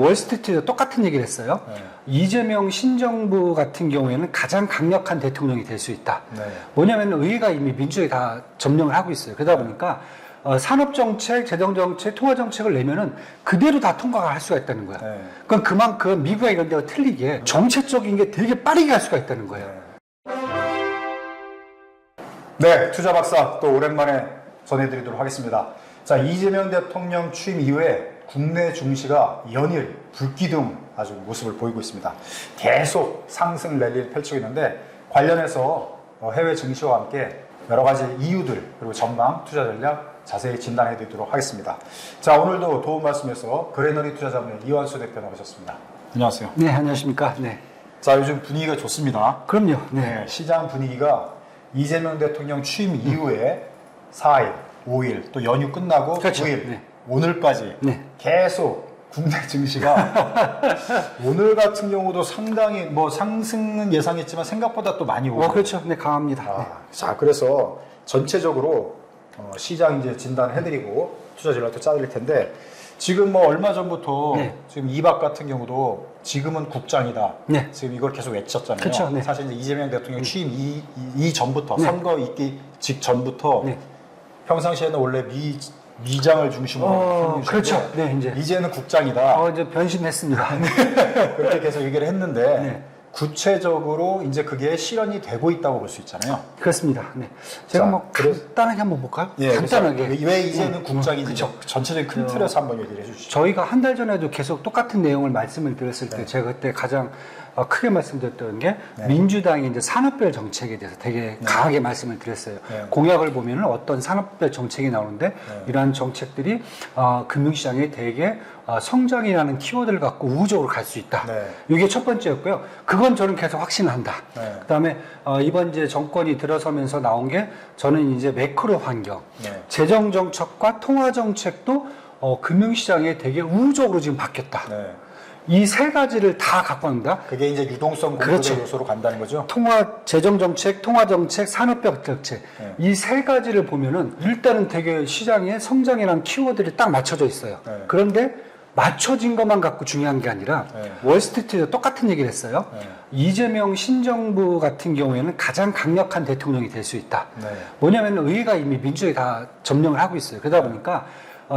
월스트리트도 똑같은 얘기를 했어요. 네. 이재명 신정부 같은 경우에는 가장 강력한 대통령이 될 수 있다. 네. 뭐냐면 의회가 이미 민주당이 다 점령을 하고 있어요. 그러다 보니까 산업정책, 재정정책, 통화정책을 내면은 그대로 다 통과가 할 수가 있다는 거야. 네. 그럼 그만큼 미국과 이런 데가 틀리게 정책적인 게 되게 빠르게 할 수가 있다는 거예요. 네, 투자 박사 또 오랜만에 전해드리도록 하겠습니다. 자, 이재명 대통령 취임 이후에 국내 증시가 연일 불기둥 아주 모습을 보이고 있습니다. 계속 상승 랠리를 펼치고 있는데 관련해서 해외 증시와 함께 여러 가지 이유들 그리고 전망, 투자 전략 자세히 진단해 드리도록 하겠습니다. 자, 오늘도 도움 말씀에서 그레너리 투자자문의 이완수 대표 나오셨습니다. 안녕하세요. 네, 안녕하십니까. 네. 자, 요즘 분위기가 좋습니다. 그럼요. 네, 네. 시장 분위기가 이재명 대통령 취임 이후에 4일, 5일, 또 연휴 끝나고 그렇죠. 9일, 네. 오늘까지 네. 계속 국내 증시가 오늘 같은 경우도 상당히 뭐 상승은 예상했지만 생각보다 또 많이 오고. 그렇죠. 네, 강합니다. 네. 자, 그래서 전체적으로 시장 이제 진단해드리고 투자 전략도 짜드릴 텐데 지금 뭐 얼마 전부터 네. 지금 이박 같은 경우도 지금은 국장이다. 네. 지금 이걸 계속 외쳤잖아요. 그렇죠. 네. 사실 이제 이재명 대통령 취임 이전부터 네. 선거 있기 직전부터 네. 평상시에는 원래 미장을 중심으로 그렇죠. 네, 이제는 국장이다. 이제 변신했습니다. 그렇게 계속 얘기를 했는데 네. 구체적으로 이제 그게 실현이 되고 있다고 볼 수 있잖아요. 그렇습니다. 네. 제가 자, 뭐 간단하게 한번 볼까요? 예, 간단하게. 왜 이제는 국장인지 그렇죠. 전체적인 큰 틀에서 한번 얘기를 해주시죠. 저희가 한 달 전에도 계속 똑같은 내용을 말씀을 드렸을 때 제가 그때 가장 크게 말씀드렸던 게 민주당이 이제 산업별 정책에 대해서 되게 강하게 말씀을 드렸어요. 네. 공약을 보면은 어떤 산업별 정책이 나오는데 이러한 정책들이 금융시장에 되게 성장이라는 키워드를 갖고 우호적으로 갈 수 있다. 네. 이게 첫 번째였고요. 그건 저는 계속 확신한다. 네. 그다음에 이번 이제 정권이 들어서면서 나온 게 저는 이제 매크로 환경, 네. 재정 정책과 통화 정책도 금융시장에 되게 우호적으로 지금 바뀌었다. 네. 이 세 가지를 다 갖고 갑니다. 그게 이제 유동성 공급의 그렇죠. 요소로 간다는 거죠. 재정정책, 통화정책, 산업별 정책 네. 이 세 가지를 보면은 일단은 되게 시장에 성장이라는 키워드들이 딱 맞춰져 있어요. 네. 그런데 맞춰진 것만 갖고 중요한 게 아니라 네. 월스트리트도 똑같은 얘기를 했어요. 네. 이재명 신정부 같은 경우에는 가장 강력한 대통령이 될 수 있다. 네. 뭐냐면 의회가 이미 민주당이 다 점령을 하고 있어요. 그러다 보니까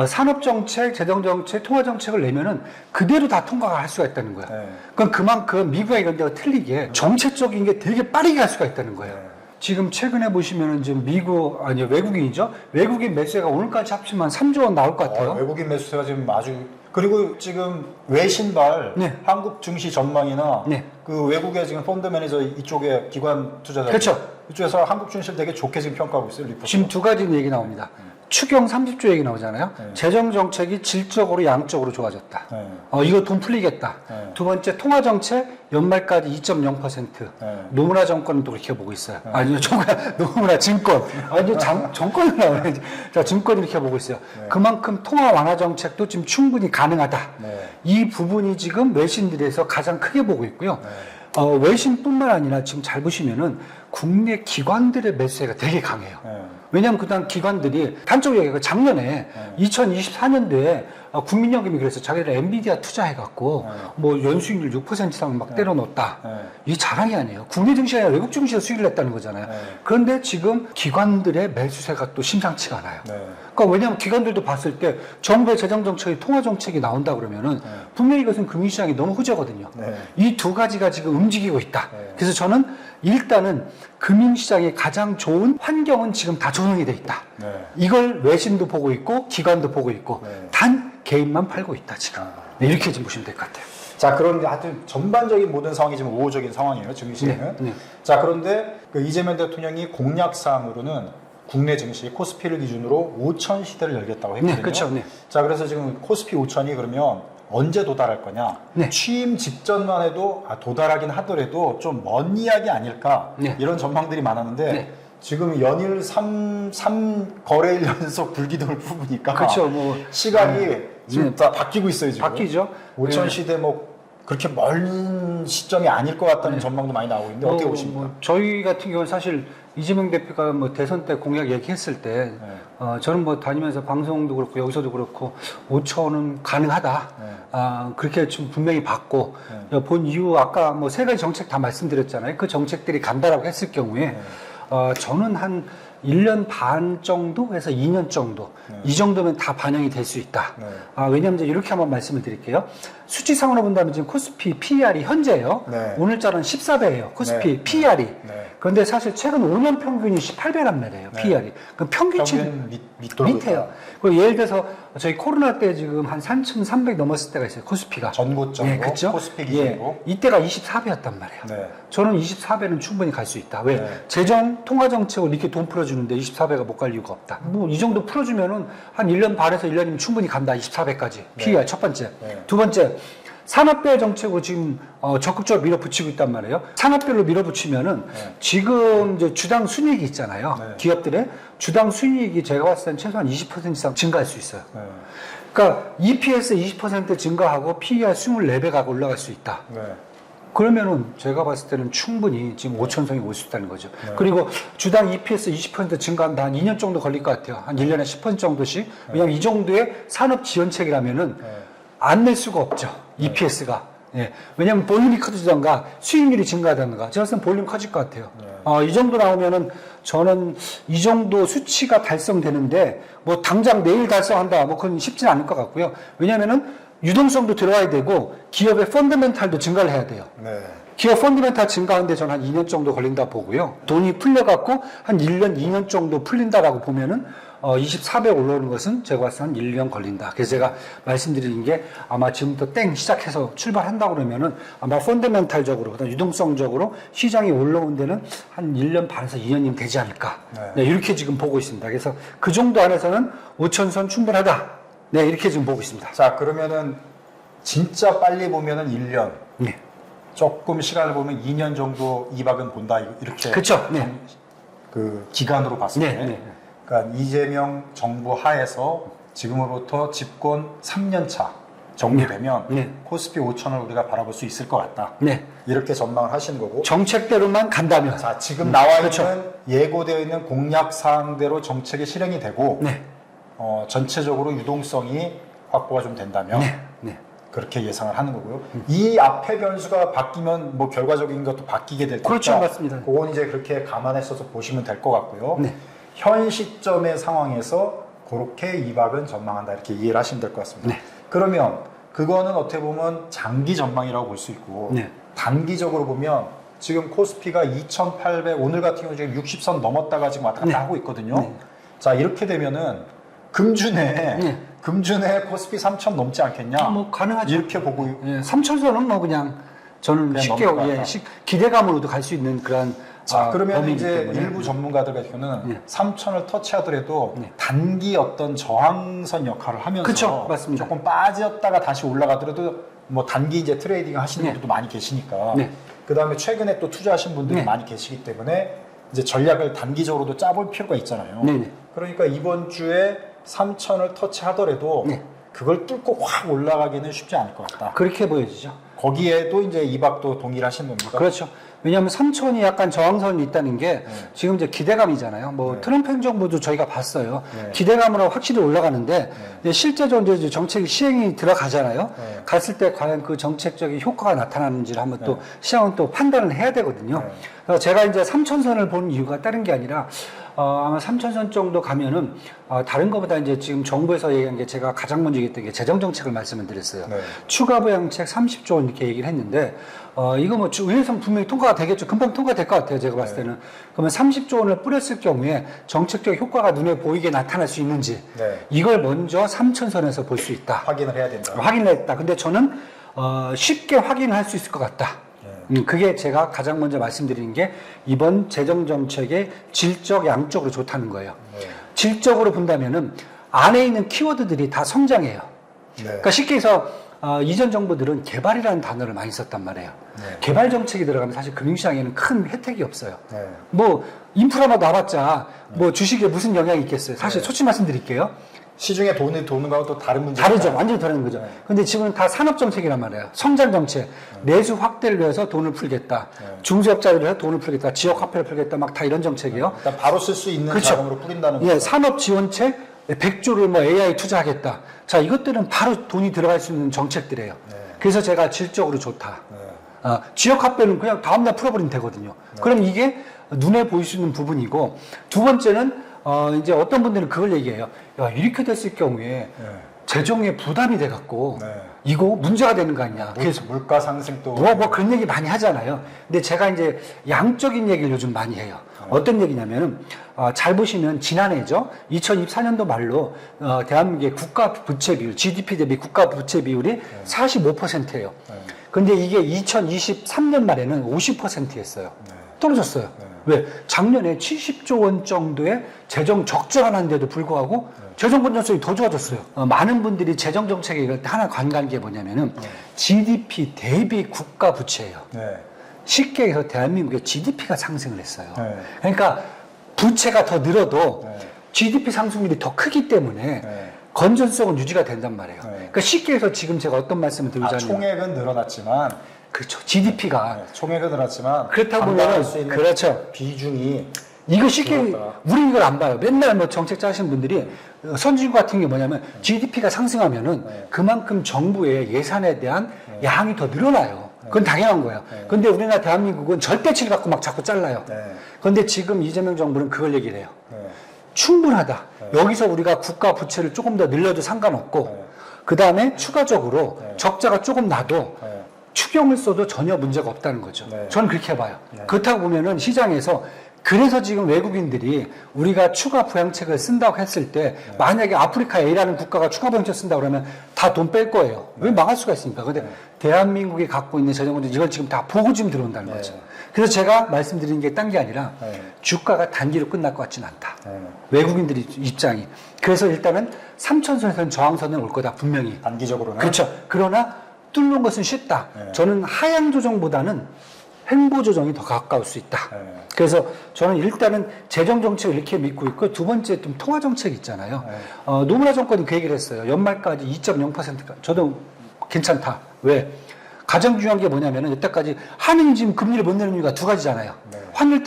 산업정책, 재정정책, 통화정책을 내면은 그대로 다 통과가 할 수가 있다는 거야. 네. 그럼 그만큼 미국과 이런 데가 틀리게 정책적인 게 되게 빠르게 할 수가 있다는 거예요. 네. 지금 최근에 보시면은 지금 외국인이죠. 외국인 매수세가 오늘까지 합치면 3조 원 나올 것 같아요. 외국인 매수세가 지금 아주 그리고 지금 외신발 네. 한국 증시 전망이나 네. 그 외국의 지금 펀드 매니저 이쪽에 기관 투자자 그렇죠. 이쪽에서 한국 증시를 되게 좋게 지금 평가하고 있어요. 리포트. 지금 두 가지 얘기 나옵니다. 추경 30조 얘기 나오잖아요. 네. 재정 정책이 질적으로 양적으로 좋아졌다. 네. 이거 돈 풀리겠다. 네. 두 번째 통화 정책 연말까지 2.0%. 네. 노무라 정권은 또 그렇게 보고 있어요. 아니요, 노무라 증권. 아니요, 정권을 나오네. 자, 증권이 이렇게 보고 있어요. 네. 그만큼 통화 완화 정책도 지금 충분히 가능하다. 네. 이 부분이 지금 외신들에서 가장 크게 보고 있고요. 네. 외신뿐만 아니라 지금 잘 보시면은 국내 기관들의 매수세가 되게 강해요. 네. 왜냐하면 그다음 기관들이 단적으로 얘기하면 작년에 2024년도에 국민연금이 그래서 자기들 엔비디아 투자해갖고 뭐 연수익률 6% 이상 막 때려놓았다. 이게 자랑이 아니에요. 국내 증시가 아니라 외국 증시에서 수익을 냈다는 거잖아요. 그런데 지금 기관들의 매수세가 또 심상치가 않아요. 그러니까 왜냐하면 기관들도 봤을 때 정부의 재정정책이 통화정책이 나온다 그러면은 분명히 이것은 금융시장이 너무 호재거든요. 이 두 가지가 지금 움직이고 있다. 그래서 저는 일단은 금융시장의 가장 좋은 환경은 지금 다 조성이 돼 있다. 이걸 외신도 보고 있고 기관도 보고 있고 단 개인만 팔고 있다 지금. 이렇게 좀 보시면 될 것 같아요. 자, 그런데 하여튼 전반적인 모든 상황이 지금 우호적인 상황이에요. 증시는. 네. 자, 그런데 그 이재명 대통령이 공약사항으로는 국내 증시 코스피를 기준으로 5천 시대를 열겠다고 했거든요. 네, 그렇죠. 네. 자, 그래서 지금 코스피 5천이 그러면 언제 도달할 거냐? 네. 취임 직전만 해도 도달하긴 하더라도 좀 먼 이야기 아닐까? 네. 이런 전망들이 많았는데 네. 지금 연일 3 거래일 연속 불기둥을 뽑으니까 그렇죠. 뭐 시간이 지금 다 바뀌고 있어요. 지금. 바뀌죠. 5천 네. 시대 뭐 그렇게 먼 시점이 아닐 것 같다는 전망도 많이 나오고 있는데 어떻게 보십니까? 저희 같은 경우는 사실 이재명 대표가 뭐 대선 때 공약 얘기했을 때, 저는 뭐 다니면서 방송도 그렇고 여기서도 그렇고 5천은 가능하다. 그렇게 좀 분명히 봤고, 본 이유 아까 뭐 세 가지 정책 다 말씀드렸잖아요. 그 정책들이 간다라고 했을 경우에, 저는 한 1년 반 정도에서 2년 정도, 이 정도면 다 반영이 될 수 있다. 왜냐하면 이제 이렇게 한번 말씀을 드릴게요. 수치상으로 본다면 지금 코스피 PER이 현재요. 오늘자는 14배예요. 코스피 PER이. 그런데 사실 최근 5년 평균이 18배란 말이에요. PER이. 그럼 평균치 밑에요. 그리고 예를 들어서 저희 코로나 때 지금 한 3,300 넘었을 때가 있어요. 코스피가. 전고점으로 그쵸? 코스피 기준으로. 이때가 24배였단 말이에요. 저는 24배는 충분히 갈 수 있다. 왜? 재정, 통화정책으로 이렇게 돈 풀어주는데 24배가 못 갈 이유가 없다. 뭐 이 정도 풀어주면은 한 1년 반에서 1년이면 충분히 간다. 24배까지. PER 첫 번째. 두 번째. 산업별 정책으로 지금 적극적으로 밀어붙이고 있단 말이에요. 산업별로 밀어붙이면은 지금 이제 주당 순이익이 있잖아요. 기업들의 주당 순이익이 제가 봤을 땐 최소한 20% 이상 증가할 수 있어요. 그러니까 EPS 20% 증가하고 PER 24배가 올라갈 수 있다. 그러면은 제가 봤을 때는 충분히 지금 5천성이 올 수 있다는 거죠. 그리고 주당 EPS 20% 증가한다. 한 2년 정도 걸릴 것 같아요. 한 1년에 10% 정도씩. 왜냐하면 이 정도의 산업 지원책이라면은 안 낼 수가 없죠. EPS가. 왜냐하면 볼륨이 커지던가 수익률이 증가하던가. 제가 봤을 땐 볼륨 커질 것 같아요. 이 정도 나오면은 저는 이 정도 수치가 달성되는데 뭐 당장 내일 달성한다. 뭐 그건 쉽지는 않을 것 같고요. 왜냐하면은 유동성도 들어와야 되고 기업의 펀더멘탈도 증가를 해야 돼요. 기업 펀더멘탈 증가하는데 저는 한 2년 정도 걸린다 보고요. 돈이 풀려갖고 한 1년, 2년 정도 풀린다라고 보면은 24배 올라오는 것은 제가 봤을 때 한 1년 걸린다. 그래서 제가 말씀드리는 게 아마 지금부터 땡 시작해서 출발한다고 그러면은 아마 펀더멘탈적으로, 그다음 유동성적으로 시장이 올라온 데는 한 1년 반에서 2년이면 되지 않을까. 이렇게 지금 보고 있습니다. 그래서 그 정도 안에서는 5천선 충분하다. 이렇게 지금 보고 있습니다. 자, 그러면은 진짜 빨리 보면은 1년. 조금 시간을 보면 2년 정도 이박은 본다. 이렇게. 그렇죠. 그 기간으로 봤을 때. 그러니까 이재명 정부 하에서 지금으로부터 집권 3년 차 정도 되면 코스피 5천을 우리가 바라볼 수 있을 것 같다. 이렇게 전망을 하시는 거고. 정책대로만 간다면. 자, 지금 나와 있는 예고되어 있는 공약 사항대로 정책이 실행이 되고 전체적으로 유동성이 확보가 좀 된다면 그렇게 예상을 하는 거고요. 이 앞에 변수가 바뀌면 뭐 결과적인 것도 바뀌게 될 테니까. 그렇죠, 맞습니다. 그건 이제 그렇게 감안해서 보시면 될 것 같고요. 현 시점의 상황에서 그렇게 이박은 전망한다 이렇게 이해를 하시면 될 것 같습니다. 그러면 그거는 어떻게 보면 장기 전망이라고 볼 수 있고 단기적으로 보면 지금 코스피가 2,800 오늘 같은 경우 지금 60선 넘었다가 지금 왔다 갔다 하고 있거든요. 자, 이렇게 되면은 금준에 코스피 3천 넘지 않겠냐? 뭐 가능하죠. 이렇게 보고 3천선은 뭐 그냥 저는 쉽게 기대감으로도 갈 수 있는 그런. 자, 그러면 이제 일부 전문가들 같은 경우는 3천을 터치하더라도 단기 어떤 저항선 역할을 하면서 그쵸, 맞습니다. 조금 빠졌다가 다시 올라가더라도 뭐 단기 이제 트레이딩 하시는 분들도 많이 계시니까 그 다음에 최근에 또 투자하신 분들이 많이 계시기 때문에 이제 전략을 단기적으로도 짜볼 필요가 있잖아요. 그러니까 이번 주에 3천을 터치하더라도 그걸 뚫고 확 올라가기는 쉽지 않을 것 같다. 그렇게 보여지죠. 거기에도 이제 이박도 동일하신 겁니까? 그렇죠. 왜냐하면 3천이 약간 저항선이 있다는 게 지금 이제 기대감이잖아요. 뭐 트럼프 행정부도 저희가 봤어요. 기대감으로 확실히 올라가는데 실제적으로 이제 정책이 시행이 들어가잖아요. 갔을 때 과연 그 정책적인 효과가 나타나는지를 한번 또 시장은 또 판단을 해야 되거든요. 그래서 제가 이제 3천선을 보는 이유가 다른 게 아니라 아마 3천선 정도 가면은 다른 것보다 이제 지금 정부에서 얘기한 게 제가 가장 먼저 얘기했던 게 재정정책을 말씀을 드렸어요. 추가 부양책 30조 원 이렇게 얘기를 했는데 이거 뭐 의회에서 분명히 통과가 되겠죠. 금방 통과될 것 같아요. 제가 봤을 때는. 그러면 30조 원을 뿌렸을 경우에 정책적 효과가 눈에 보이게 나타날 수 있는지 이걸 먼저 3천선에서 볼 수 있다. 확인을 해야 된다. 확인을 했다. 근데 저는 쉽게 확인을 할 수 있을 것 같다. 그게 제가 가장 먼저 말씀드리는 게 이번 재정정책의 질적 양적으로 좋다는 거예요. 질적으로 본다면은 안에 있는 키워드들이 다 성장해요. 그러니까 쉽게 해서 이전 정부들은 개발이라는 단어를 많이 썼단 말이에요. 개발 정책이 들어가면 사실 금융시장에는 큰 혜택이 없어요. 뭐 인프라만 나왔자 뭐 주식에 무슨 영향이 있겠어요. 사실 솔직히 말씀드릴게요. 시중에 돈이 도는 거하고 또 다른 문제가 다르죠. 완전히 다른 거죠. 근데 지금은 다 산업정책이란 말이에요. 성장정책, 내수 확대를 위해서 돈을 풀겠다. 중소업자를 위해서 돈을 풀겠다. 지역화폐를 풀겠다. 막 다 이런 정책이요. 일단 바로 쓸 수 있는 그렇죠. 자금으로 뿌린다는 예, 거죠. 산업지원책 100조를 뭐 AI 투자하겠다. 자, 이것들은 바로 돈이 들어갈 수 있는 정책들이에요. 그래서 제가 질적으로 좋다. 지역화폐는 그냥 다음날 풀어버리면 되거든요. 그럼 이게 눈에 보일 수 있는 부분이고, 두 번째는 이제 어떤 분들은 그걸 얘기해요. 야, 이렇게 됐을 경우에 재정에 부담이 돼갖고 이거 문제가 되는 거 아니냐. 그래서 물가 상승도 뭐 그런 얘기 많이 하잖아요. 근데 제가 이제 양적인 얘기를 요즘 많이 해요. 어떤 얘기냐면은 잘 보시면 지난해죠. 2024년도 말로 대한민국의 국가 부채 비율, GDP 대비 국가 부채 비율이 45%예요. 근데 이게 2023년 말에는 50%였어요. 떨어졌어요. 왜? 작년에 70조 원 정도의 재정 적자가 났는데도 불구하고 재정 건전성이 더 좋아졌어요. 많은 분들이 재정 정책에 이럴 때 하나 관계한 게 뭐냐면은 GDP 대비 국가 부채예요. 쉽게 해서 대한민국의 GDP가 상승을 했어요. 그러니까 부채가 더 늘어도 GDP 상승률이 더 크기 때문에 건전성은 유지가 된단 말이에요. 그러니까 쉽게 해서 지금 제가 어떤 말씀을 드리자면 총액은 늘어났지만 그렇죠. GDP가 총액은 늘어났지만 그렇다고 감당할 보면 수 있는 그렇죠. 비중이 이거 쉽게 그렇다. 우리 이걸 안 봐요. 맨날 뭐 정책 짜시는 분들이 선진국 같은 게 뭐냐면 GDP가 상승하면은 그만큼 정부의 예산에 대한 양이 더 늘어나요. 그건 당연한 거예요. 근데 우리나라 대한민국은 절대치를 갖고 막 자꾸 잘라요. 근데 지금 이재명 정부는 그걸 얘기를 해요. 충분하다. 여기서 우리가 국가 부채를 조금 더 늘려도 상관없고 그 다음에 추가적으로 적자가 조금 나도 추경을 써도 전혀 문제가 없다는 거죠. 저는 그렇게 봐요. 그렇다고 보면은 시장에서 그래서 지금 외국인들이 우리가 추가 부양책을 쓴다고 했을 때 만약에 아프리카 A라는 국가가 추가 부양책 쓴다고 그러면 다 돈 뺄 거예요. 왜 망할 수가 있습니까? 근데 대한민국이 갖고 있는 재정은 이걸 지금 다 보고 지금 들어온다는 거죠. 그래서 제가 말씀드리는 게 딴 게 아니라 주가가 단기로 끝날 것 같지는 않다. 외국인들이 입장이. 그래서 일단은 3천선에서는 저항선은 올 거다. 분명히. 단기적으로는 그렇죠. 그러나 뚫는 것은 쉽다. 저는 하향 조정보다는 횡보 조정이 더 가까울 수 있다. 그래서 저는 일단은 재정 정책을 이렇게 믿고 있고 두 번째 좀 통화 정책 있잖아요. 노무라 정권이 그 얘기를 했어요. 연말까지 2.0%가 저도 괜찮다. 왜? 가장 중요한 게 뭐냐면은 여태까지 한인 지금 금리를 못 내는 이유가 두 가지잖아요. 환율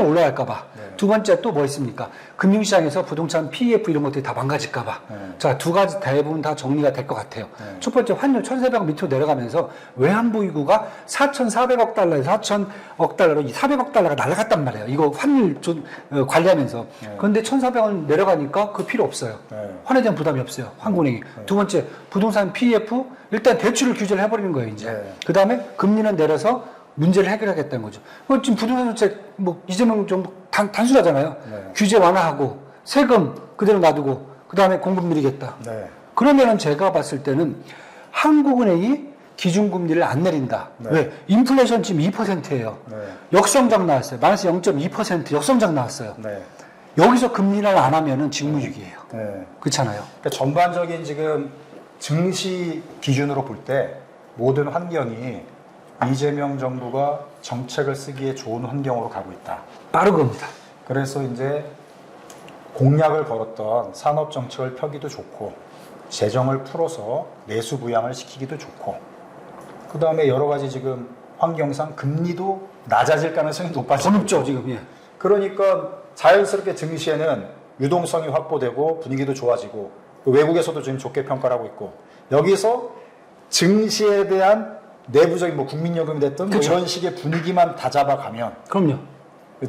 올라갈까봐. 두 번째 또 뭐 있습니까? 금융시장에서 부동산 PEF 이런 것들이 다 망가질까봐. 자, 두 가지 대부분 다 정리가 될 것 같아요. 첫 번째 환율 1,400억 밑으로 내려가면서 외환보유고가 4,400억 달러에서 4,000억 달러로 400억 달러가 날아갔단 말이에요. 이거 환율 좀 관리하면서. 그런데 1,400원 내려가니까 그 필요 없어요. 환에 대한 부담이 없어요. 한국은행이. 두 번째 부동산 PEF 일단 대출을 규제를 해버리는 거예요, 이제. 그 다음에 금리는 내려서 문제를 해결하겠다는 거죠. 지금 부동산 정책, 뭐, 이재명 정부 단순하잖아요. 규제 완화하고, 세금 그대로 놔두고, 그 다음에 공급 늘리겠다. 그러면은 제가 봤을 때는 한국은행이 기준금리를 안 내린다. 왜? 인플레이션 지금 2%예요. 역성장 나왔어요. 마이너스 0.2% 역성장 나왔어요. 여기서 금리를 안 하면은 직무유기예요. 그렇잖아요. 그러니까 전반적인 지금 증시 기준으로 볼 때 모든 환경이 이재명 정부가 정책을 쓰기에 좋은 환경으로 가고 있다. 빠른 겁니다. 그래서 이제 공약을 걸었던 산업 정책을 펴기도 좋고 재정을 풀어서 내수 부양을 시키기도 좋고 그 다음에 여러 가지 지금 환경상 금리도 낮아질 가능성이 높아지고 더 높죠 지금. 예. 그러니까 자연스럽게 증시에는 유동성이 확보되고 분위기도 좋아지고 외국에서도 지금 좋게 평가를 하고 있고 여기서 증시에 대한 내부적인 뭐 국민연금이 됐든 뭐 이런 식의 분위기만 다잡아가면 그럼요.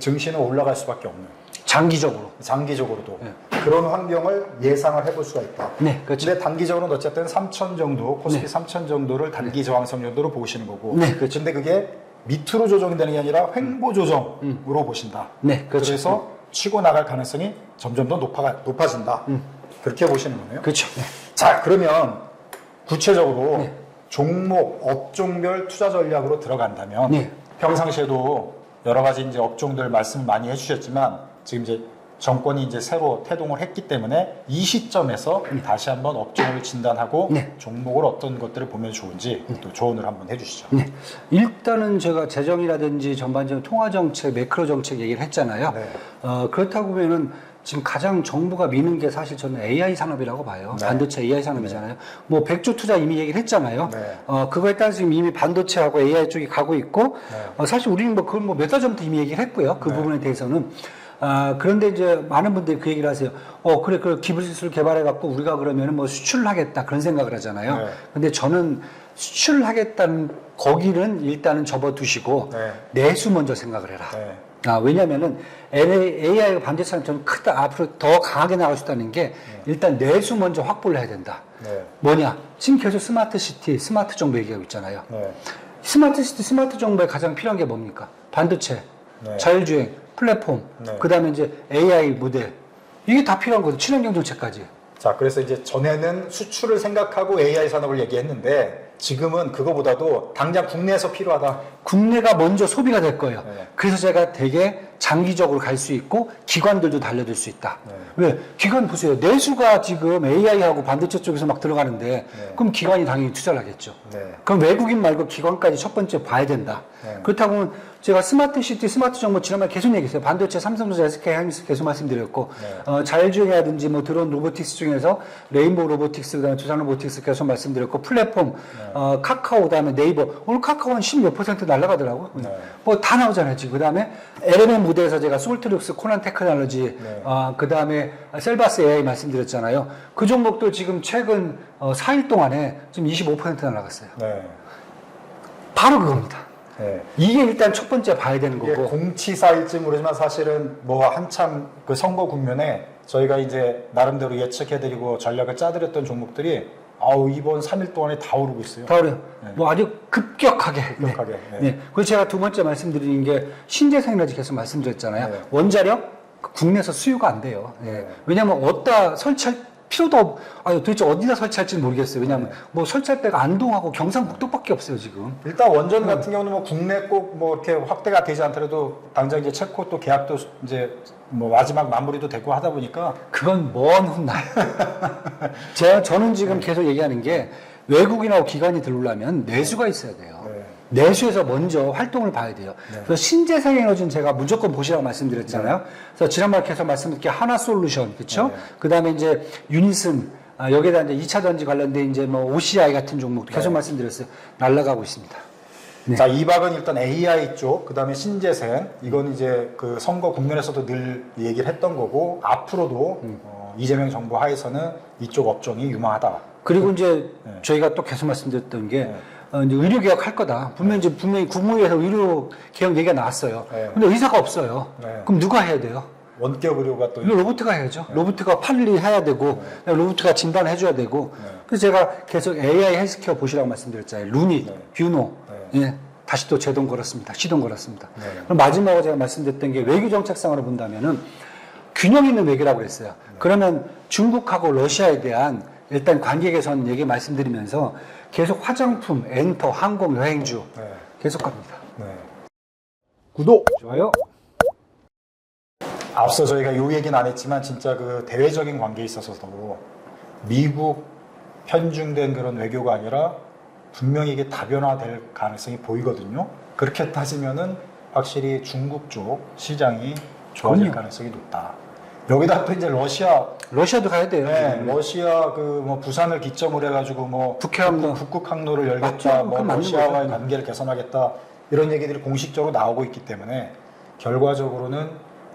증시는 올라갈 수밖에 없는 장기적으로도 그런 환경을 예상을 해볼 수가 있다. 네, 그렇죠. 근데 단기적으로는 어쨌든 3천 정도, 코스피 3천 정도를 단기 저항성 정도로 보시는 거고. 네, 그렇죠. 근데 그게 밑으로 조정되는 게 아니라 횡보 조정으로 보신다. 네, 그렇죠. 그래서 치고 나갈 가능성이 점점 더 높아진다. 그렇게 보시는 거네요. 그렇죠. 자, 그러면 구체적으로 종목, 업종별 투자 전략으로 들어간다면 평상시에도 여러 가지 이제 업종들 말씀 많이 해주셨지만 지금 이제 정권이 이제 새로 태동을 했기 때문에 이 시점에서 다시 한번 업종을 진단하고 종목을 어떤 것들을 보면 좋은지 또 조언을 한번 해주시죠. 일단은 제가 재정이라든지 전반적인 통화정책, 매크로 정책 얘기를 했잖아요. 그렇다고 보면은 지금 가장 정부가 미는 게 사실 저는 AI 산업이라고 봐요. 네. 반도체 AI 산업이잖아요. 뭐 100조 투자 이미 얘기를 했잖아요. 네. 그거에 따라서 지금 이미 반도체하고 AI 쪽이 가고 있고, 네. 사실 우리는 뭐 그걸 뭐 몇 달 전부터 이미 얘기를 했고요. 그 네. 부분에 대해서는. 그런데 이제 많은 분들이 그 얘기를 하세요. 그래, 그 기술을 개발해갖고 우리가 그러면은 뭐 수출을 하겠다. 그런 생각을 하잖아요. 네. 근데 저는 수출을 하겠다는 거기는 일단은 접어두시고, 네. 내수 먼저 생각을 해라. 네. 왜냐면은 AI가 반도체는 좀 크다. 앞으로 더 강하게 나갈 수 있다는 게 일단 내수 먼저 확보를 해야 된다. 네. 뭐냐? 지금 계속 스마트 시티, 스마트 정부 얘기하고 있잖아요. 네. 스마트 시티, 스마트 정부에 가장 필요한 게 뭡니까? 반도체, 네. 자율주행, 플랫폼, 네. 그 다음에 이제 AI 모델. 이게 다 필요한 거죠. 친환경 정책까지. 자, 그래서 이제 전에는 수출을 생각하고 AI 산업을 얘기했는데 지금은 그거보다도 당장 국내에서 필요하다. 국내가 먼저 소비가 될 거예요. 네. 그래서 제가 되게 장기적으로 갈 수 있고 기관들도 달려들 수 있다. 네. 왜? 기관 보세요. 내수가 지금 AI하고 반도체 쪽에서 막 들어가는데 네. 그럼 기관이 당연히 투자를 하겠죠. 네. 그럼 외국인 말고 기관까지 첫 번째 봐야 된다. 네. 그렇다고 제가 스마트 시티, 스마트 정보 지난번에 계속 얘기했어요. 반도체, 삼성전자, SK 하이닉스 계속 말씀드렸고, 네. 자율주행이라든지 뭐 드론 로보틱스 중에서 레인보우 로보틱스, 그다음에 두산 로보틱스 계속 말씀드렸고, 플랫폼, 카카오, 그다음에 네이버. 오늘 카카오는 10몇 % 날아가더라고. 네. 뭐 다 나오잖아요, 지금. 그다음에 LMM 무대에서 제가 솔트룩스, 코난 테크놀로지, 네. 그다음에 셀바스 AI 말씀드렸잖아요. 그 종목도 지금 최근 4일 동안에 지금 25% 날아갔어요. 네. 바로 그겁니다. 네. 이게 일단 첫 번째 봐야 되는 이게 거고. 공치사일지 모르지만 사실은 뭐 한참 그 선거 국면에 저희가 이제 나름대로 예측해드리고 전략을 짜드렸던 종목들이 이번 3일 동안에 다 오르고 있어요. 다 그래요. 네. 뭐 아주 급격하게. 급격하게. 네. 네. 네. 그래서 제가 두 번째 말씀드리는 게 신재생에너지 계속 말씀드렸잖아요. 네. 원자력 국내에서 수요가 안 돼요. 네. 네. 왜냐하면 어디다 설치할 필요도 도대체 어디다 설치할지는 모르겠어요. 왜냐하면 네. 뭐 설치할 데가 안동하고 경상북도밖에 없어요 지금. 일단 원전 같은 경우는 뭐 국내 꼭 뭐 이렇게 확대가 되지 않더라도 당장 이제 체코 또 계약도 이제 뭐 마지막 마무리도 되고 하다 보니까 그건 먼 훗날. 저는 지금 계속 얘기하는 게 외국인하고 기관이 들어오려면 내수가 있어야 돼요. 네. 내수에서 먼저 활동을 봐야 돼요. 네. 그래서 신재생 에너지는 제가 무조건 보시라고 말씀드렸잖아요. 그래서 지난번에 계속 말씀드린 게 하나솔루션, 그렇죠? 네. 그 다음에 이제 유니슨, 여기에다 이제 2차 전지 관련된 이제 뭐 OCI 같은 종목도 계속 네. 말씀드렸어요. 날아가고 있습니다. 네. 자, 이 박은 일단 AI 쪽, 그 다음에 신재생, 이건 이제 그 선거 국면에서도 늘 얘기를 했던 거고, 앞으로도 이재명 정부 하에서는 이쪽 업종이 유망하다. 그리고 이제 네. 저희가 또 계속 말씀드렸던 게 네. 이제 의료 개혁 할 거다. 분명히 국무회에서 의료 개혁 얘기가 나왔어요. 네. 근데 의사가 없어요. 네. 그럼 누가 해야 돼요? 원격 의료가 또 이거 로봇가 해야죠. 로봇가 판을 해야 되고, 로봇가 진단을 해줘야 되고. 그래서 제가 계속 AI 헬스케어 보시라고 말씀드렸잖아요. 루닛, 네. 뷰노. 예, 다시 또 제동 걸었습니다. 시동 걸었습니다. 네. 그럼 마지막으로 제가 말씀드렸던 게 외교 정책상으로 본다면은 균형 있는 외교라고 그랬어요. 그러면 중국하고 러시아에 대한 일단 관계 개선 얘기 말씀드리면서 계속 화장품, 엔터, 항공, 여행주 네. 계속 갑니다. 네. 구독! 좋아요. 앞서 저희가 요 얘기는 안 했지만 진짜 그 대외적인 관계에 있어서도 미국 편중된 그런 외교가 아니라 분명히 이게 다변화될 가능성이 보이거든요. 그렇게 따지면은 확실히 중국 쪽 시장이 좋아질 그럼요. 가능성이 높다. 여기다 또 이제 러시아도 가야 돼요. 네, 러시아 그 뭐 부산을 기점으로 해가지고 뭐 북해항로. 북극 항로를 열겠다, 맞죠? 뭐 그건 맞는 러시아와의 거죠. 관계를 개선하겠다 이런 얘기들이 공식적으로 나오고 있기 때문에 결과적으로는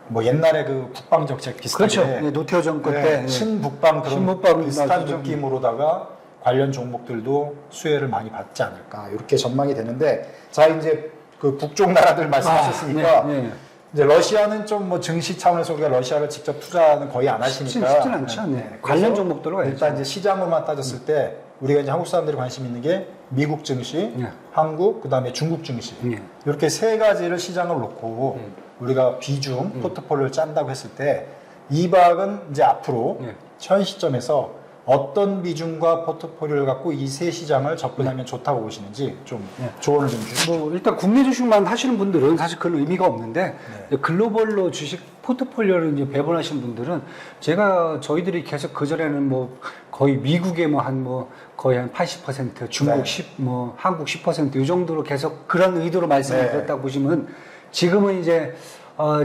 뭐 옛날에 그 북방 정책 비슷하게 그렇죠. 네, 노태우 정권 때. 네. 친북방 그런 친북방 비슷한 맞죠. 느낌으로다가 관련 종목들도 수혜를 많이 받지 않을까 이렇게 전망이 되는데 자 이제 그 북쪽 나라들 말씀하셨으니까 네, 네. 이제 러시아는 좀 뭐 증시 차원에서 우리가 러시아를 직접 투자는 거의 안 하시니까 쉽진 않죠. 네. 관련 종목들로 가야죠. 일단 이제 시장으로만 따졌을 때 우리가 이제 한국 사람들이 관심 있는 게 미국 증시, 네. 한국, 그다음에 중국 증시 네. 이렇게 세 가지를 시장을 놓고 우리가 비중 포트폴리오를 짠다고 했을 때 이 박은 이제 앞으로 네. 현 시점에서 어떤 비중과 포트폴리오를 갖고 이 세 시장을 접근하면 좋다고 보시는지 좀 네. 조언을 좀 주시죠. 뭐 일단 국내 주식만 하시는 분들은 사실 별 의미가 없는데 네. 글로벌로 주식 포트폴리오를 이제 배분하시는 분들은 저희들이 계속 그 전에는 뭐 거의 미국에 거의 한 80% 중국 네. 10 한국 10%이 정도로 계속 그런 의도로 말씀을 네. 드렸다고 보시면 지금은 이제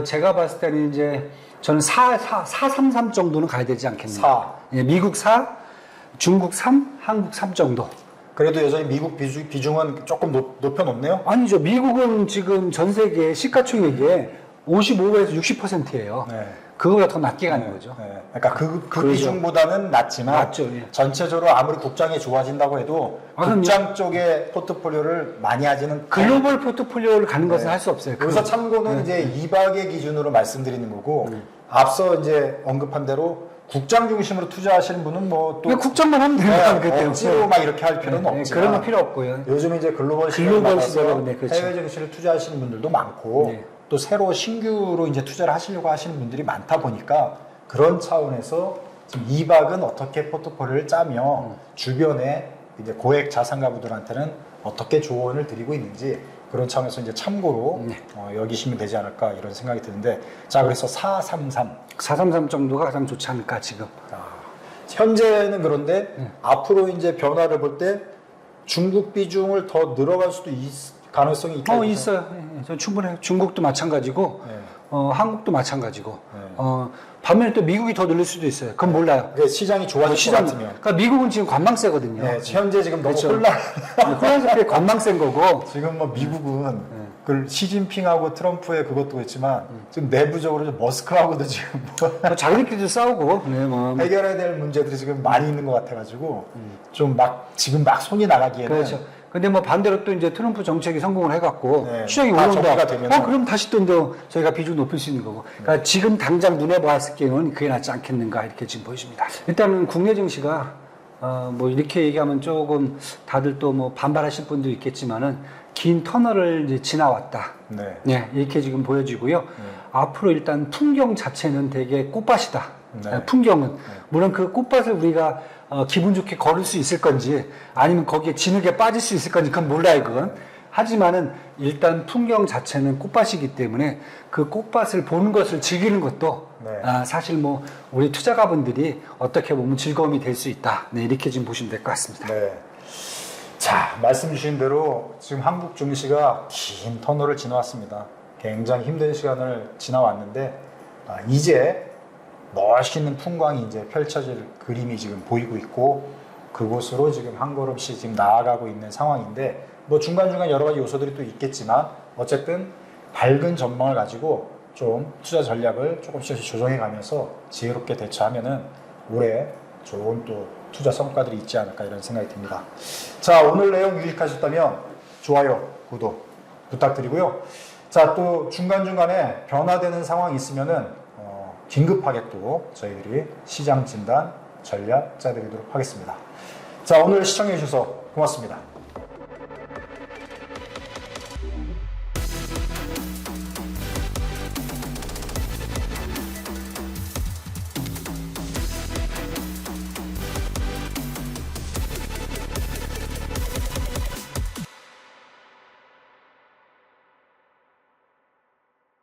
제가 봤을 때는 이제 저는 433 정도는 가야 되지 않겠나. 4. 예, 미국 4, 중국 3, 한국 3 정도. 그래도 여전히 미국 비중은 조금 높여놓네요. 아니죠. 미국은 지금 전 세계 시가총액의 55에서 60%예요. 네. 그거보다 더 낮게 가는 거죠. 네. 그러니까 그 그렇죠. 비중보다는 낮지만 낮죠, 예. 전체적으로 아무리 국장이 좋아진다고 해도 그럼요. 국장 쪽의 포트폴리오를 많이 하지는 글로벌 포트폴리오를 가는 것은 네. 할 수 없어요. 여기서 참고는 이제 2박의 기준으로 말씀드리는 거고 앞서 이제 언급한 대로 국장 중심으로 투자하시는 분은 뭐또 그냥 국장만 하면 되는 거예요. 그때 억지로 막 이렇게 할 필요는 네, 없지만 그런 거 필요 없고요. 요즘 이제 글로벌 글로벌 시대로 시대로, 네, 그렇죠. 해외 증시를 투자하시는 분들도 많고 네. 또 새로 신규로 이제 투자를 하시려고 하시는 분들이 많다 보니까 그런 차원에서 지금 2박은 어떻게 포트폴리오를 짜며 주변에 이제 고액 자산가분들한테는 어떻게 조언을 드리고 있는지 그런 차원에서 이제 참고로 네. 여기시면 되지 않을까 이런 생각이 드는데 자 그래서 433 433 정도가 가장 좋지 않을까 지금. 현재는 그런데 네. 앞으로 이제 변화를 볼 때 중국 비중을 더 늘어갈 수도 가능성이 있다. 있어요. 예, 저 충분해요. 중국도 마찬가지고, 네. 한국도 마찬가지고, 네. 반면에 또 미국이 더 늘릴 수도 있어요. 그건 몰라요. 그러니까 시장이 좋아질 것 같으면. 그러니까 미국은 지금 관망세거든요. 네, 현재 지금 너무 그렇죠. 혼란. 혼란스럽게 관망세인 거고, 지금 뭐 미국은 그 시진핑하고 트럼프의 그것도 그렇지만 지금 내부적으로 좀 머스크하고도 지금 뭐 자기들끼리도 싸우고, 네, 뭐. 해결해야 될 문제들이 지금 많이 있는 것 같아가지고 좀 막 지금 막 손이 나가기에는 그렇죠. 근데 뭐 반대로 또 이제 트럼프 정책이 성공을 해갖고 네. 시장이 다 올라온다. 정리가 되면은. 그럼 다시 또 이제 저희가 비중 높일 수 있는 거고. 그러니까 지금 당장 눈에 봤을 경우는 그게 낫지 않겠는가 이렇게 지금 보여집니다. 일단은 국내 증시가 뭐 이렇게 얘기하면 조금 다들 또 뭐 반발하실 분도 있겠지만은 긴 터널을 이제 지나왔다. 네. 네, 이렇게 지금 보여지고요. 앞으로 일단 풍경 자체는 되게 꽃밭이다. 네. 풍경은. 물론 그 꽃밭을 우리가 기분 좋게 걸을 수 있을 건지 아니면 거기에 진흙에 빠질 수 있을 건지 그건 몰라요, 그건. 하지만은 일단 풍경 자체는 꽃밭이기 때문에 그 꽃밭을 보는 것을 즐기는 것도 네. 사실 뭐 우리 투자가분들이 어떻게 보면 즐거움이 될 수 있다. 네, 이렇게 지금 보시면 될 것 같습니다. 네. 자, 말씀 주신 대로 지금 한국 증시가 긴 터널을 지나왔습니다. 굉장히 힘든 시간을 지나왔는데 이제 멋있는 풍광이 이제 펼쳐질 그림이 지금 보이고 있고 그곳으로 지금 한 걸음씩 지금 나아가고 있는 상황인데 뭐 중간중간 여러 가지 요소들이 또 있겠지만 어쨌든 밝은 전망을 가지고 좀 투자 전략을 조금씩 조정해 가면서 지혜롭게 대처하면은 올해 좋은 또 투자 성과들이 있지 않을까 이런 생각이 듭니다. 자, 오늘 내용 유익하셨다면 좋아요, 구독 부탁드리고요. 자, 또 중간중간에 변화되는 상황이 있으면은 긴급하게 또 저희들이 시장 진단 전략 짜드리도록 하겠습니다. 자, 오늘 시청해 주셔서 고맙습니다.